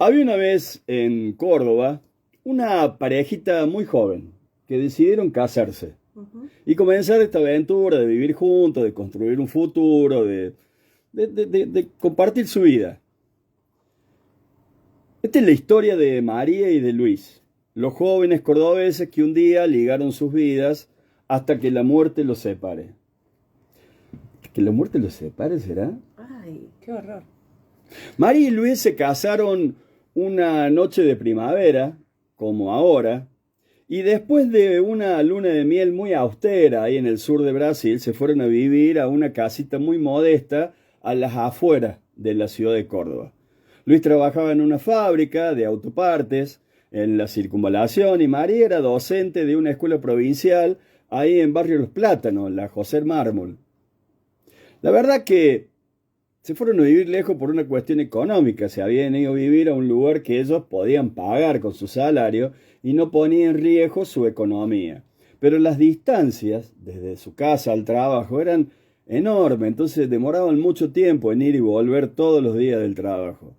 Había una vez en Córdoba una parejita muy joven que decidieron casarse Ujú. y comenzar esta aventura de vivir juntos, de construir un futuro, de compartir su vida. Esta es la historia de María y de Luis, los jóvenes cordobeses que un día ligaron sus vidas hasta que la muerte los separe. ¿Que la muerte los separe será? Ay, qué horror. María y Luis se casaron una noche de primavera, como ahora, y después de una luna de miel muy austera ahí en el sur de Brasil, se fueron a vivir a una casita muy modesta a las afueras de la ciudad de Córdoba. Luis trabajaba en una fábrica de autopartes en la Circunvalación y María era docente de una escuela provincial ahí en Barrio Los Plátanos, la José Mármol. La verdad que se fueron a vivir lejos por una cuestión económica. Se habían ido a vivir a un lugar que ellos podían pagar con su salario y no ponía en riesgo su economía. Pero las distancias desde su casa al trabajo eran enormes, entonces demoraban mucho tiempo en ir y volver todos los días del trabajo.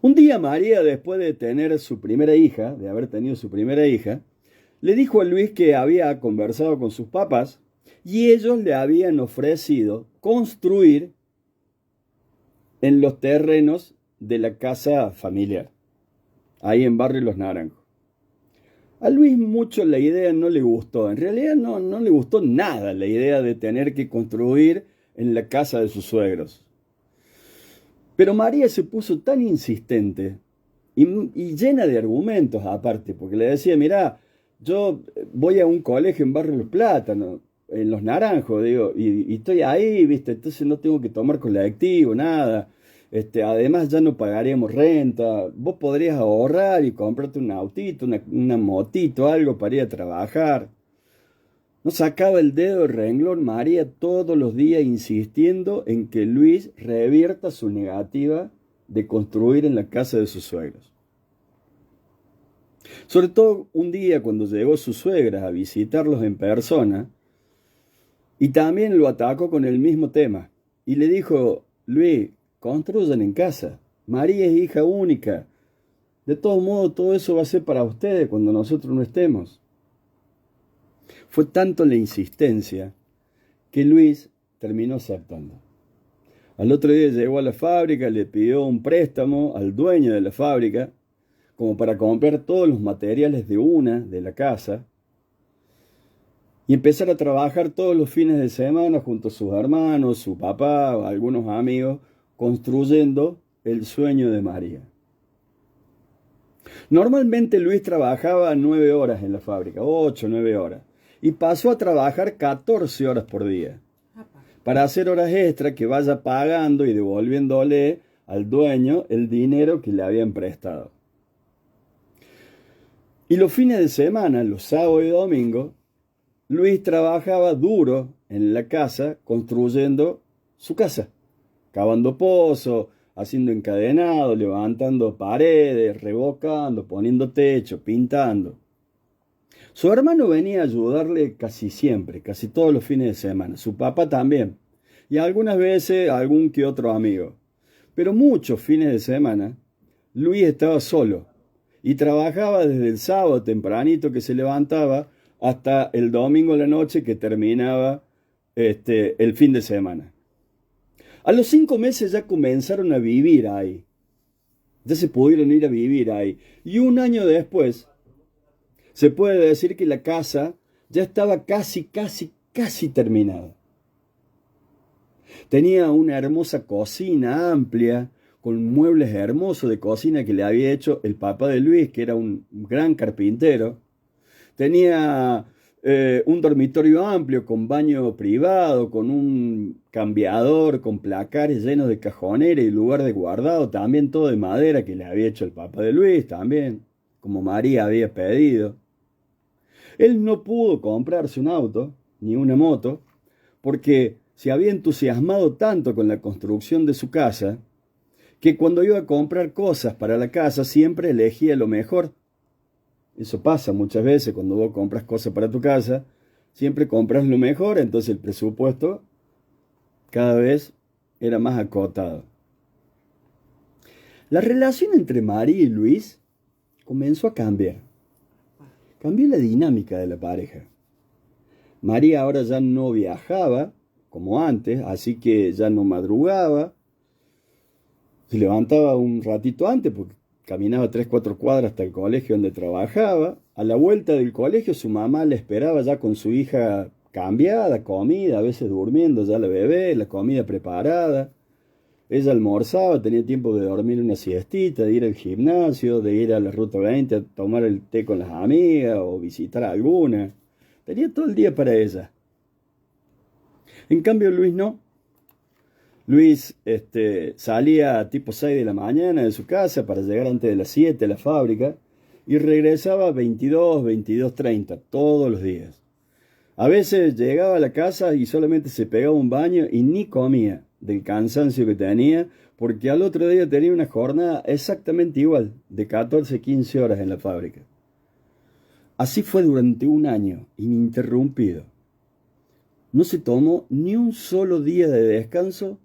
Un día María, después de tener su primera hija, de haber tenido su primera hija, le dijo a Luis que había conversado con sus papás y ellos le habían ofrecido construir en los terrenos de la casa familiar, ahí en Barrio Los Naranjos. A Luis mucho la idea no le gustó, en realidad no le gustó nada la idea de tener que construir en la casa de sus suegros. Pero María se puso tan insistente y llena de argumentos aparte, porque le decía, mirá, yo voy a un colegio en Barrio Los Plátanos, en Los Naranjos, digo, y estoy ahí, viste, entonces no tengo que tomar colectivo, nada. Además ya no pagaríamos renta, vos podrías ahorrar y comprarte un autito, una motito, algo para ir a trabajar. No sacaba el dedo del renglón María todos los días insistiendo en que Luis revierta su negativa de construir en la casa de sus suegros. Sobre todo un día cuando llegó su suegra a visitarlos en persona y también lo atacó con el mismo tema y le dijo, Luis, construyan en casa, María es hija única, de todos modos todo eso va a ser para ustedes cuando nosotros no estemos. Fue tanto la insistencia que Luis terminó aceptando. Al otro día llegó a la fábrica, le pidió un préstamo al dueño de la fábrica, como para comprar todos los materiales de la casa, y empezar a trabajar todos los fines de semana junto a sus hermanos, su papá, algunos amigos, construyendo el sueño de María. Normalmente Luis trabajaba 9 horas en la fábrica, 8 o 9 horas, y pasó a trabajar 14 horas por día, Apa. para hacer horas extra que vaya pagando y devolviéndole al dueño el dinero que le habían prestado. Y los fines de semana, los sábados y domingos, Luis trabajaba duro en la casa construyendo su casa, cavando pozos, haciendo encadenado, levantando paredes, revocando, poniendo techo, pintando. Su hermano venía a ayudarle casi siempre, casi todos los fines de semana, su papá también, y algunas veces algún que otro amigo. Pero muchos fines de semana, Luis estaba solo y trabajaba desde el sábado tempranito que se levantaba hasta el domingo a la noche que terminaba el fin de semana. A los 5 meses ya comenzaron a vivir ahí, ya se pudieron ir a vivir ahí. Y un año después, se puede decir que la casa ya estaba casi terminada. Tenía una hermosa cocina amplia, con muebles hermosos de cocina que le había hecho el papá de Luis, que era un gran carpintero. Tenía un dormitorio amplio con baño privado, con un cambiador, con placares llenos de cajonera y lugar de guardado, también todo de madera que le había hecho el papá de Luis, también, como María había pedido. Él no pudo comprarse un auto ni una moto porque se había entusiasmado tanto con la construcción de su casa que cuando iba a comprar cosas para la casa siempre elegía lo mejor. Eso pasa muchas veces cuando vos compras cosas para tu casa, siempre compras lo mejor, entonces el presupuesto cada vez era más acotado. La relación entre María y Luis comenzó a cambiar. Cambió la dinámica de la pareja. María ahora ya no viajaba como antes, así que ya no madrugaba. Se levantaba un ratito antes porque caminaba 3, 4 cuadras hasta el colegio donde trabajaba. A la vuelta del colegio su mamá la esperaba ya con su hija cambiada, comida, a veces durmiendo ya la bebé, la comida preparada. Ella almorzaba, tenía tiempo de dormir una siestita, de ir al gimnasio, de ir a la Ruta 20 a tomar el té con las amigas o visitar a alguna. Tenía todo el día para ella. En cambio Luis no. Luis salía tipo 6 de la mañana de su casa para llegar antes de las 7 a la fábrica y regresaba a 22, 22:30 todos los días. A veces llegaba a la casa y solamente se pegaba un baño y ni comía del cansancio que tenía, porque al otro día tenía una jornada exactamente igual, de 14, 15 horas en la fábrica. Así fue durante un año, ininterrumpido. No se tomó ni un solo día de descanso,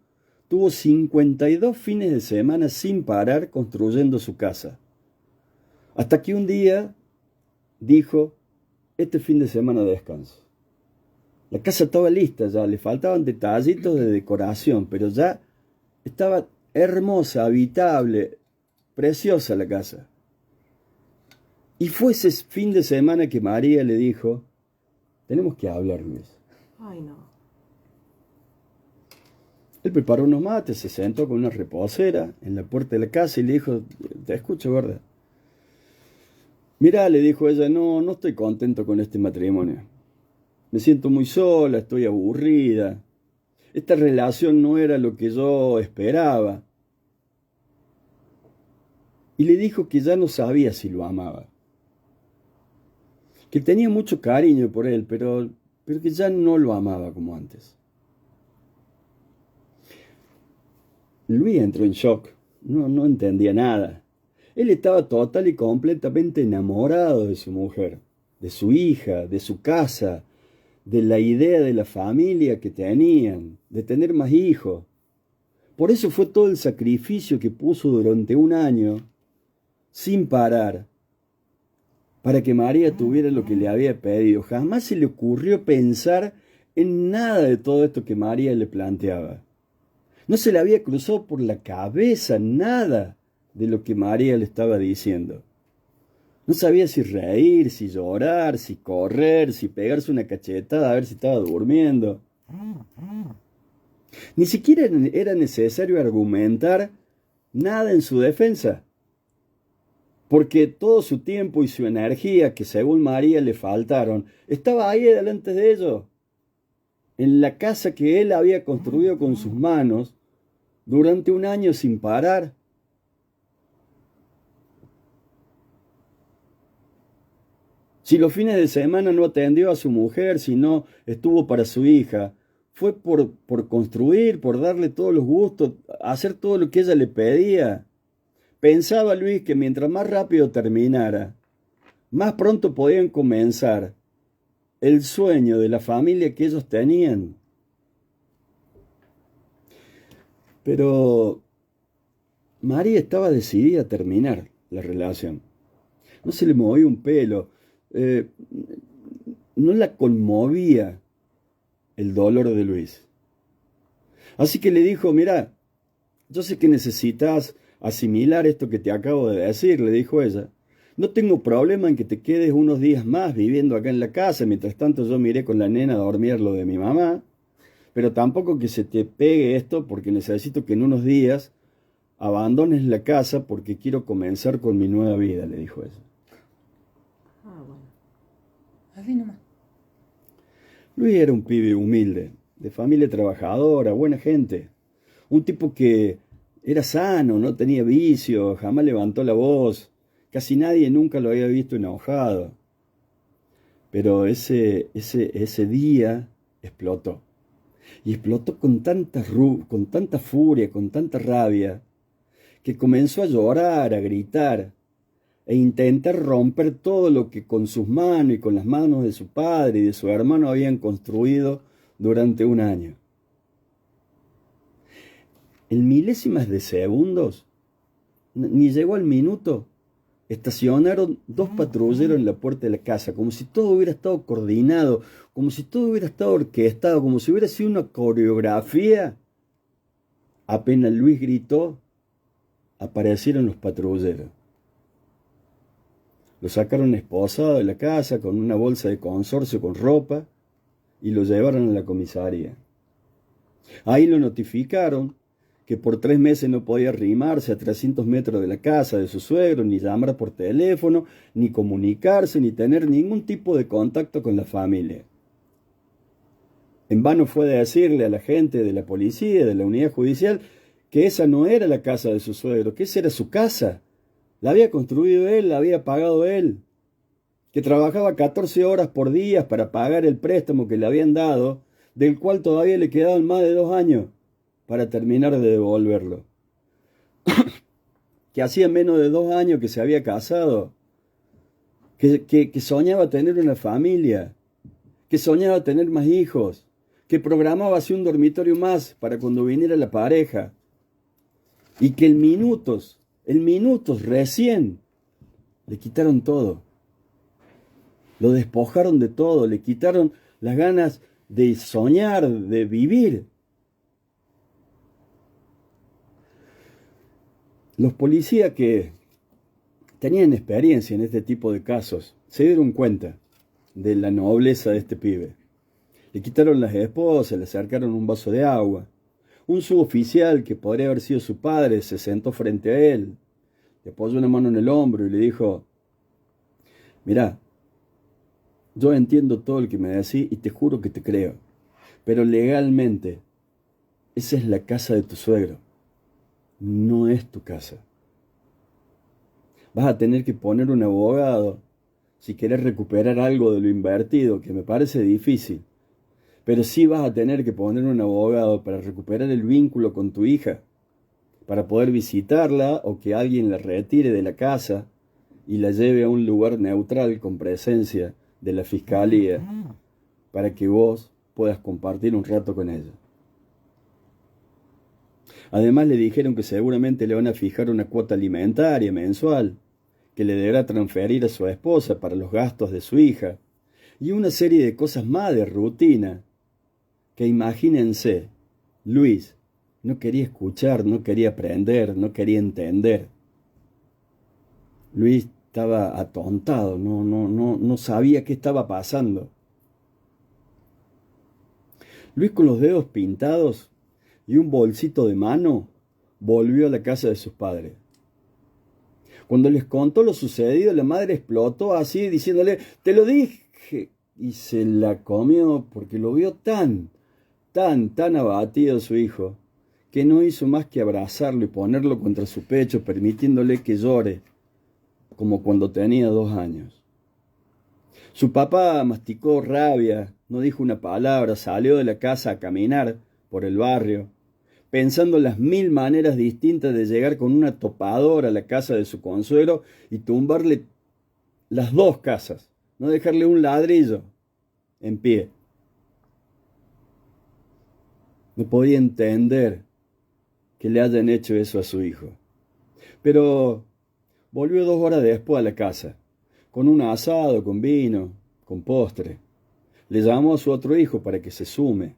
tuvo 52 fines de semana sin parar construyendo su casa. Hasta que un día dijo, este fin de semana descanso. La casa estaba lista ya, le faltaban detallitos de decoración, pero ya estaba hermosa, habitable, preciosa la casa. Y fue ese fin de semana que María le dijo, tenemos que hablar, Luis. Ay, no. Él preparó unos mates, se sentó con una reposera en la puerta de la casa y le dijo, te escucho, gorda. Mirá, le dijo ella, no estoy contento con este matrimonio. Me siento muy sola, estoy aburrida. Esta relación no era lo que yo esperaba. Y le dijo que ya no sabía si lo amaba. Que tenía mucho cariño por él, pero que ya no lo amaba como antes. Luis entró en shock. No entendía nada. Él estaba total y completamente enamorado de su mujer, de su hija, de su casa, de la idea de la familia que tenían, de tener más hijos. Por eso fue todo el sacrificio que puso durante un año, sin parar, para que María tuviera lo que le había pedido. Jamás se le ocurrió pensar en nada de todo esto que María le planteaba. No se le había cruzado por la cabeza nada de lo que María le estaba diciendo. No sabía si reír, si llorar, si correr, si pegarse una cachetada a ver si estaba durmiendo. Ni siquiera era necesario argumentar nada en su defensa, porque todo su tiempo y su energía, que según María le faltaron, estaba ahí delante de ellos, en la casa que él había construido con sus manos durante un año sin parar. Si los fines de semana no atendió a su mujer, si no estuvo para su hija, fue por construir, por darle todos los gustos, hacer todo lo que ella le pedía. Pensaba Luis que mientras más rápido terminara, más pronto podían comenzar el sueño de la familia que ellos tenían. Pero María estaba decidida a terminar la relación. No se le movía un pelo. No la conmovía el dolor de Luis. Así que le dijo, mira, yo sé que necesitas asimilar esto que te acabo de decir, le dijo ella. No tengo problema en que te quedes unos días más viviendo acá en la casa, mientras tanto yo me iré con la nena a dormir lo de mi mamá, pero tampoco que se te pegue esto porque necesito que en unos días abandones la casa porque quiero comenzar con mi nueva vida, le dijo ella. Bueno. Así nomás. Luis era un pibe humilde, de familia trabajadora, buena gente. Un tipo que era sano, no tenía vicio, jamás levantó la voz. Casi nadie nunca lo había visto enojado. Pero ese día explotó. Y explotó con tanta furia, con tanta rabia, que comenzó a llorar, a gritar, e intentar romper todo lo que con sus manos y con las manos de su padre y de su hermano habían construido durante un año. En milésimas de segundos, Ni llegó al minuto. Estacionaron 2 patrulleros en la puerta de la casa, como si todo hubiera estado coordinado, como si todo hubiera estado orquestado, como si hubiera sido una coreografía. Apenas Luis gritó, aparecieron los patrulleros. Lo sacaron esposado de la casa con una bolsa de consorcio con ropa y lo llevaron a la comisaría. Ahí lo notificaron que por 3 meses no podía arrimarse a 300 metros de la casa de su suegro, ni llamar por teléfono, ni comunicarse, ni tener ningún tipo de contacto con la familia. En vano fue de decirle a la gente de la policía, de la unidad judicial, que esa no era la casa de su suegro, que esa era su casa. La había construido él, la había pagado él, que trabajaba 14 horas por día para pagar el préstamo que le habían dado, del cual todavía le quedaban más de 2 años para terminar de devolverlo. Que hacía menos de 2 años que se había casado, que soñaba tener una familia, que soñaba tener más hijos, que programaba así un dormitorio más para cuando viniera la pareja, y que en minutos recién le quitaron todo, lo despojaron de todo, le quitaron las ganas de soñar, de vivir. Los policías que tenían experiencia en este tipo de casos se dieron cuenta de la nobleza de este pibe. Le quitaron las esposas, le acercaron un vaso de agua. Un suboficial, que podría haber sido su padre, se sentó frente a él, le apoyó una mano en el hombro y le dijo: mirá, yo entiendo todo lo que me decís y te juro que te creo, pero legalmente esa es la casa de tu suegro, no es tu casa. Vas a tener que poner un abogado si querés recuperar algo de lo invertido, que me parece difícil. Pero sí vas a tener que poner un abogado para recuperar el vínculo con tu hija, para poder visitarla o que alguien la retire de la casa y la lleve a un lugar neutral con presencia de la fiscalía, para que vos puedas compartir un rato con ella. Además le dijeron que seguramente le van a fijar una cuota alimentaria mensual, que le deberá transferir a su esposa para los gastos de su hija, y una serie de cosas más de rutina, que imagínense, Luis no quería escuchar, no quería aprender, no quería entender. Luis estaba atontado, no sabía qué estaba pasando. Luis, con los dedos pintados y un bolsito de mano, volvió a la casa de sus padres. Cuando les contó lo sucedido, la madre explotó así, diciéndole: te lo dije, y se la comió porque lo vio tan abatido su hijo, que no hizo más que abrazarlo y ponerlo contra su pecho, permitiéndole que llore, como cuando tenía 2 años. Su papá masticó rabia, no dijo una palabra, salió de la casa a caminar por el barrio, pensando las 1000 maneras distintas de llegar con una topadora a la casa de su consuegro y tumbarle las 2 casas, no dejarle un ladrillo en pie. No podía entender que le hayan hecho eso a su hijo. Pero volvió 2 horas después a la casa, con un asado, con vino, con postre. Le llamó a su otro hijo para que se sume.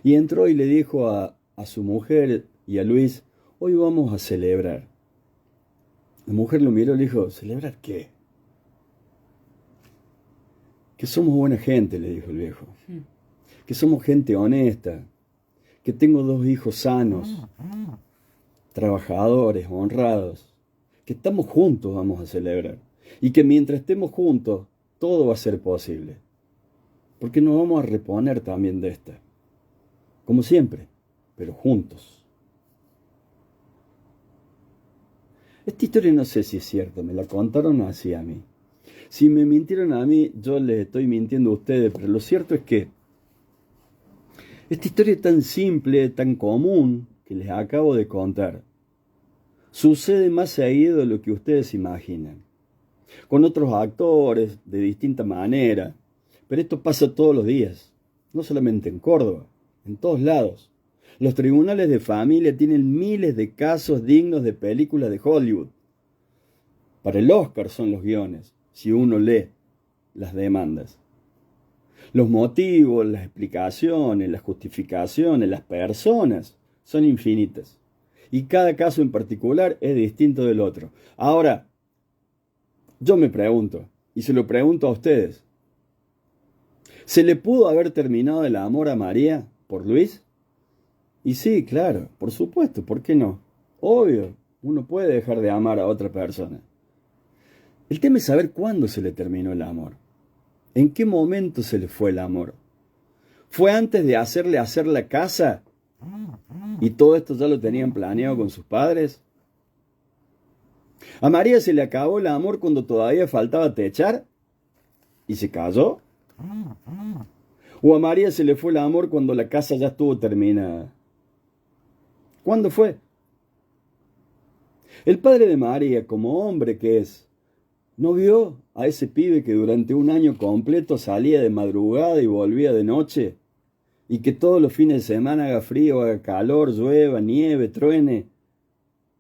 Y entró y le dijo a su mujer y a Luis: hoy vamos a celebrar. La mujer lo miró y le dijo: ¿celebrar qué? Que somos buena gente, le dijo el viejo. Que somos gente honesta, que tengo 2 hijos sanos, trabajadores, honrados, que estamos juntos, vamos a celebrar, y que mientras estemos juntos, todo va a ser posible, porque nos vamos a reponer también de esta, como siempre, pero juntos. Esta historia no sé si es cierta, me la contaron así a mí. Si me mintieron a mí, yo les estoy mintiendo a ustedes, pero lo cierto es que esta historia tan simple, tan común, que les acabo de contar, sucede más seguido de lo que ustedes imaginan, con otros actores, de distinta manera, pero esto pasa todos los días, no solamente en Córdoba, en todos lados. Los tribunales de familia tienen miles de casos dignos de películas de Hollywood. Para el Oscar son los guiones, si uno lee las demandas. Los motivos, las explicaciones, las justificaciones, las personas son infinitas. Y cada caso en particular es distinto del otro. Ahora, yo me pregunto, y se lo pregunto a ustedes, ¿se le pudo haber terminado el amor a María por Luis? Y sí, claro, por supuesto, ¿por qué no? Obvio, uno puede dejar de amar a otra persona. El tema es saber cuándo se le terminó el amor. ¿En qué momento se le fue el amor? ¿Fue antes de hacerle hacer la casa? ¿Y todo esto ya lo tenían planeado con sus padres? ¿A María se le acabó el amor cuando todavía faltaba techar? ¿Y se cayó? ¿O a María se le fue el amor cuando la casa ya estuvo terminada? ¿Cuándo fue? El padre de María, como hombre que es, ¿no vio a ese pibe que durante un año completo salía de madrugada y volvía de noche? Y que todos los fines de semana haga frío, haga calor, llueva, nieve, truene.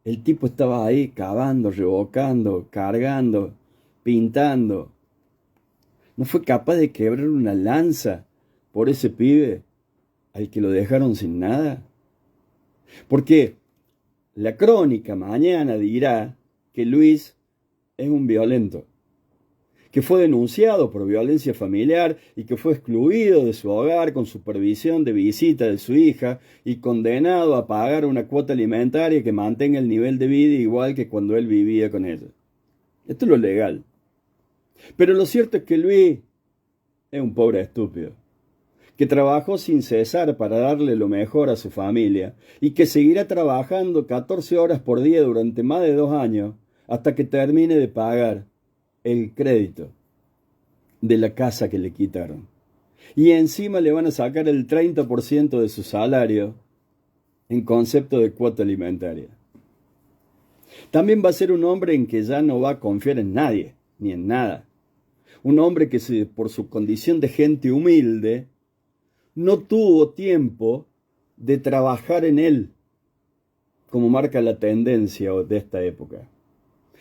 El tipo estaba ahí cavando, revocando, cargando, pintando. ¿No fue capaz de quebrar una lanza por ese pibe al que lo dejaron sin nada? Porque la crónica mañana dirá que Luis es un violento, que fue denunciado por violencia familiar y que fue excluido de su hogar con supervisión de visita de su hija y condenado a pagar una cuota alimentaria que mantenga el nivel de vida igual que cuando él vivía con ella. Esto es lo legal. Pero lo cierto es que Luis es un pobre estúpido, que trabajó sin cesar para darle lo mejor a su familia y que seguirá trabajando 14 horas por día durante más de 2 años hasta que termine de pagar el crédito de la casa que le quitaron. Y encima le van a sacar el 30% de su salario en concepto de cuota alimentaria. También va a ser un hombre en que ya no va a confiar en nadie, ni en nada. Un hombre que por su condición de gente humilde no tuvo tiempo de trabajar en él, como marca la tendencia de esta época,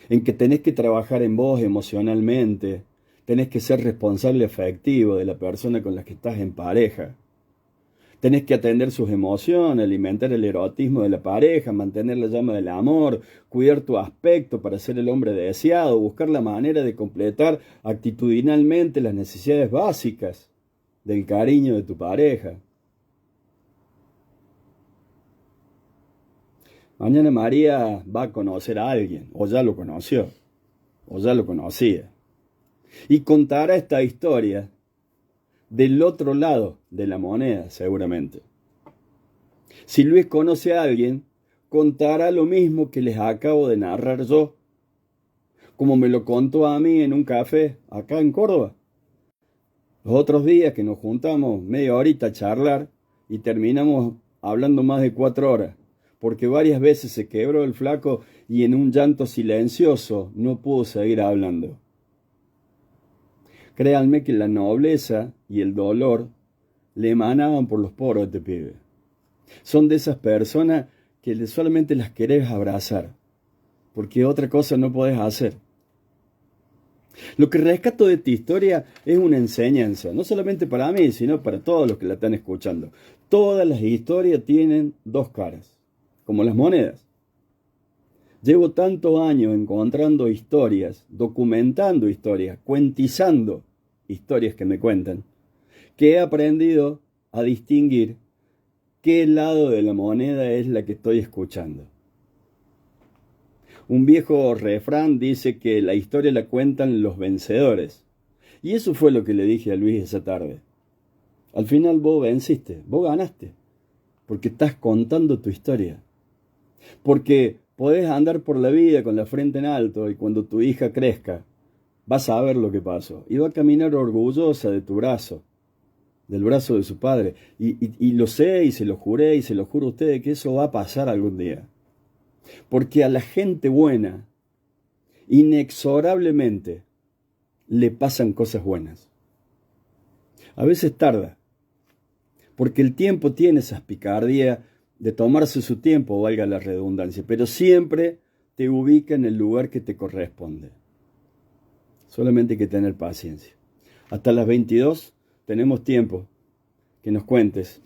en que tenés que trabajar en vos emocionalmente, tenés que ser responsable afectivo de la persona con la que estás en pareja, tenés que atender sus emociones, alimentar el erotismo de la pareja, mantener la llama del amor, cuidar tu aspecto para ser el hombre deseado, buscar la manera de completar actitudinalmente las necesidades básicas del cariño de tu pareja. Mañana María va a conocer a alguien, o ya lo conoció, o ya lo conocía, y contará esta historia del otro lado de la moneda, seguramente. Si Luis conoce a alguien, contará lo mismo que les acabo de narrar yo, como me lo contó a mí en un café acá en Córdoba. Los otros días que nos juntamos media horita a charlar y terminamos hablando más de 4 horas, porque varias veces se quebró el flaco y en un llanto silencioso no pudo seguir hablando. Créanme que la nobleza y el dolor le emanaban por los poros de este pibe. Son de esas personas que solamente las querés abrazar, porque otra cosa no podés hacer. Lo que rescato de esta historia es una enseñanza, no solamente para mí, sino para todos los que la están escuchando. Todas las historias tienen 2 caras, como las monedas. Llevo tantos años encontrando historias, documentando historias, cuentizando historias que me cuentan, que he aprendido a distinguir qué lado de la moneda es la que estoy escuchando. Un viejo refrán dice que la historia la cuentan los vencedores. Y eso fue lo que le dije a Luis esa tarde. Al final vos venciste, vos ganaste, porque estás contando tu historia. Porque podés andar por la vida con la frente en alto y cuando tu hija crezca, vas a ver lo que pasó. Y va a caminar orgullosa de tu brazo, del brazo de su padre. Y lo sé y se lo juré y se lo juro a ustedes que eso va a pasar algún día. Porque a la gente buena, inexorablemente, le pasan cosas buenas. A veces tarda, porque el tiempo tiene esas picardías de tomarse su tiempo, valga la redundancia, pero siempre te ubica en el lugar que te corresponde. Solamente hay que tener paciencia. Hasta las 22 tenemos tiempo que nos cuentes